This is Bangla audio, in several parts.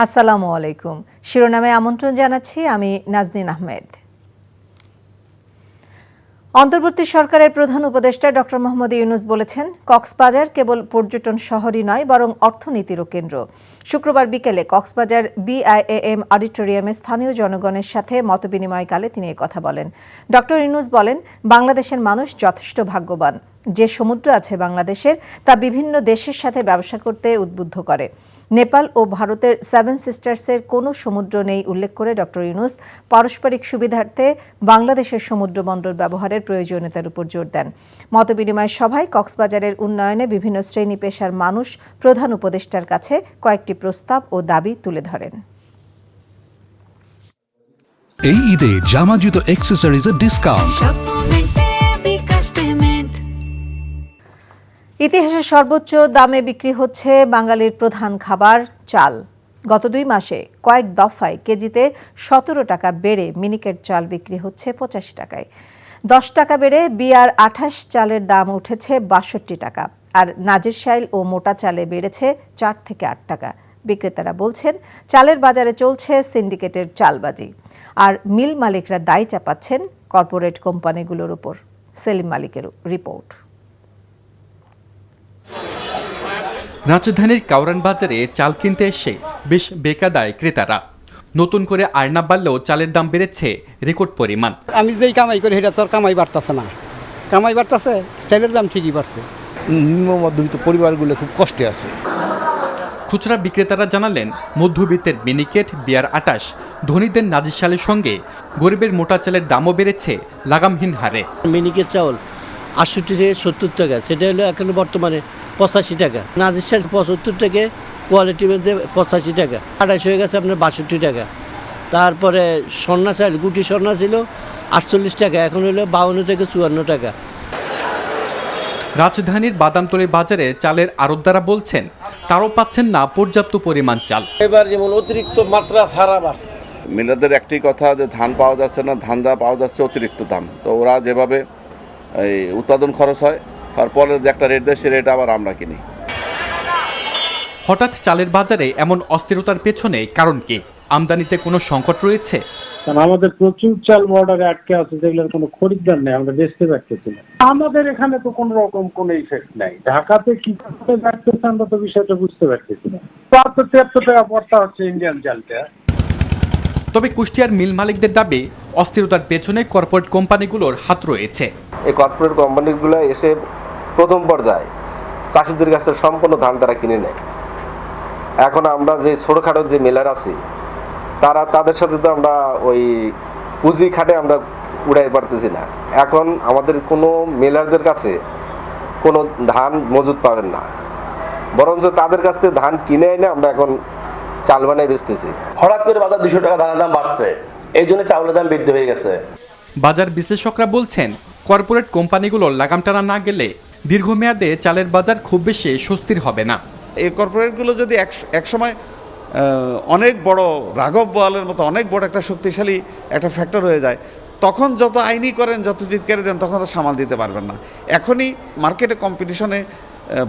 আসসালামু আলাইকুম। শিরোনামে আমন্ত্রণ জানাচ্ছি আমি নাজনীন আহমেদ। অন্তর্বর্তী সরকারের প্রধান উপদেষ্টা ডক্টর মোহাম্মদ ইউনূস বলেছেন, কক্সবাজার কেবল পর্যটন শহরই নয় বরং অর্থনীতিরও কেন্দ্র। শুক্রবার বিকেলে কক্সবাজার বিআইএএম অডিটোরিয়ামে স্থানীয় জনগণের সাথে মতবিনিময়কালে তিনি কথা বলেন। ডক্টর ইউনূস বলেন, বাংলাদেশের মানুষ যথেষ্ট ভাগ্যবান। যে সমুদ্র আছে বাংলাদেশের তা বিভিন্ন দেশের সাথে ব্যবসা করতে উদ্বুদ্ধ করে। নেপাল ও ভারতের সেভেন সিস্টার্সের কোনো সমুদ্র নেই উল্লেখ করে ডক্টর ইউনূস পারস্পরিক সুবিধার্থে বাংলাদেশের সমুদ্রবন্দর ব্যবহারের প্রয়োজনীয়তার উপর জোর দেন। মতবিনিময় সভায় কক্সবাজারের উন্নয়নে বিভিন্ন শ্রেণী পেশার মানুষ প্রধান উপদেষ্টার কাছে কয়েকটি প্রস্তাব ও দাবি তুলে ধরেন। এই ঈদে জামা জুতো অ্যাকসেসরিজের ডিসকাউন্ট। ইতিহাসের সর্বোচ্চ দামে বিক্রি হচ্ছে বাঙালির প্রধান খাবার চাল। গত 2 মাসে কয়েক দফায় কেজিতে 17 টাকা বেড়ে মিনিকেট চাল বিক্রি হচ্ছে 85 টাকায়। 10 টাকা বেড়ে BR-28 চালের দাম উঠেছে 62 টাকা, আর নাজিরশাইল ও মোটা চালে বেড়েছে 4 থেকে 8 টাকা। বিক্রেতারা বলছেন, চালের বাজারে চলছে সিন্ডিকেটের চালবাজি, আর মিল মালিকরা দায় চাপাচ্ছেন কর্পোরেট কোম্পানিগুলোর উপর। সেলিম মালিকের রিপোর্ট। রাজধানীর কাউরান বাজারে চাল কিনতে এসে বেশ বেকায়দায় ক্রেতারা। নতুন করে আয়না বাড়লেও চালের দাম বেড়েছে রেকর্ড পরিমাণ। আমি যেই কামাই করি সেটা তো কামাই বাড়তেছে না, কামাই বাড়তেছে, চালের দাম ঠিকই বাড়ছে। নিম্ন মধ্যবিত্ত পরিবারগুলো খুব কষ্টে আছে। খুচরা বিক্রেতারা জানালেন, মধ্যবিত্তের মিনিকেট BR-28, ধনীদের নাজিরশালের সঙ্গে গরিবের মোটা চালের দামও বেড়েছে লাগামহীন হারে। মিনিকেট চাউল 68 থেকে 70 টাকা, সেটা হলো এখন বর্তমানে 85 টাকা। নাজিরশাল 75 থেকে, কোয়ালিটির মধ্যে 85 টাকা। 28 হয়ে গেছে আপনার 62 টাকা। তারপরে স্বর্ণা চাল, গুটি স্বর্ণা ছিল 48 টাকা, এখন হলো 52 থেকে 54 টাকা। রাজধানীর বাদামতলীর বাজারে চালের আড়তদাররা বলছেন, তারাও পাচ্ছেন না পর্যাপ্ত পরিমাণ চাল। এবার যেমন অতিরিক্ত মাত্রা ছাড়া বাড়ছে। মিলারদের একটি কথা যে ধান পাওয়া যাচ্ছে না, ধান যা পাওয়া যাচ্ছে অতিরিক্ত দাম। তো ওরা যেভাবে এই উৎপাদন খরচ হয়, তারপরে যে একটা রেট দেয় সে রেট আবার আমরা কিনি। হঠাৎ চালের বাজারে এমন অস্থিরতার পেছনে কারণ কি? আমদানিতে কোনো সংকট রয়েছে? কারণ আমাদের প্রচুর চাল বর্ডারে আটকে আছে, যেগুলোর কোনো খরিদ্দার নেই, আমরা বেচতে পারতেছি না। আমাদের এখানে তো কোনো রকম কোনো ইফেক্ট নাই। ঢাকাতে কি করতে পারতেছে আমরা তো বিষয়টা বুঝতে পারতেছি না। 73 টাকা পড়তা হচ্ছে ইন্ডিয়ান চালটা। তবে কুষ্টিয়ার মিল মালিকদের দাবি, অস্থিরতার পেছনে কর্পোরেট কোম্পানিগুলোর হাত রয়েছে। এই কর্পোরেট কোম্পানিগুলো এসে প্রথম পর্যায়ে চাষিদের কাছে সম্পূর্ণ ধান তারা কিনে নেয়। এখন আমরা যে ছোটখাটো যে মেলার আছি, তাদের সাথে তো আমরা ওই পুঁজি খাটে আমরা উড়াই পারতেছি না। এখন আমাদের কোনো মেলারদের কাছে কোনো ধান মজুদ পাবেন না, বরঞ্চ তাদের কাছ থেকে ধান কিনে এনে আমরা এখন চাল বানাই বেচতেছি। হঠাৎ করে বাজার 200 টাকা ধানের দাম বাড়ছে, এই জন্য চাউলের দাম বৃদ্ধি হয়ে গেছে। বাজার বিশ্লেষকরা বলছেন, কর্পোরেট কোম্পানিগুলোর লাগাম টানা না গেলে দীর্ঘমেয়াদে চালের বাজার খুব বেশি স্বস্তির হবে না। এই কর্পোরেটগুলো যদি একসময় অনেক বড় রাঘব বোয়ালের মতো অনেক বড় একটা শক্তিশালী একটা ফ্যাক্টর হয়ে যায়, তখন যত আইনি করেন, যত চিৎকারি দেন, তখন তো সামাল দিতে পারবেন না। এখনই মার্কেটে কম্পিটিশনে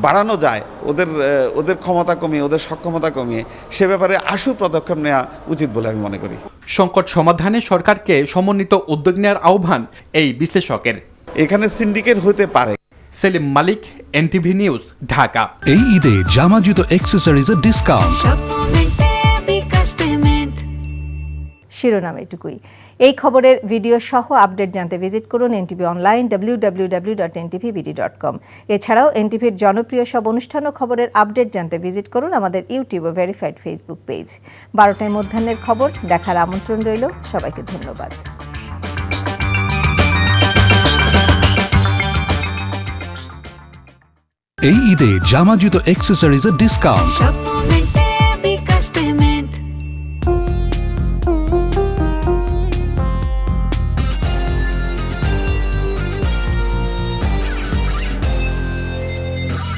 বাড়ানো যায়, ওদের ক্ষমতা কমিয়ে, ওদের সক্ষমতা কমিয়ে, সে ব্যাপারে আশু পদক্ষেপ নেওয়া উচিত বলে আমি মনে করি। সংকট সমাধানে সরকারকে সমন্বিত উদ্যোগ নেওয়ার আহ্বান এই বিশ্লেষকের। এখানে সিন্ডিকেট হতে পারে। সেলিম মালিক, NTV নিউজ, ঢাকা। এই ঈদে জামা জুতো অ্যাকসেসরিজের ডিসকাউন্ট। শিরোনাম এটুকুই। এই খবরের ভিডিও সহ আপডেট জানতে ভিজিট করুন NTV অনলাইন www.ntvbd.com। এছাড়াও NTVর জনপ্রিয় সব অনুষ্ঠান ও খবরের আপডেট জানতে ভিজিট করুন আমাদের ইউটিউব ও ভেরিফাইড ফেসবুক পেজ। 12টায় মধ্যাহ্নের খবর দেখার আমন্ত্রণ রইল। সবাইকে ধন্যবাদ। এই ঈদে জামা জুতো অ্যাকসেসরিজের ডিসকাউন্ট।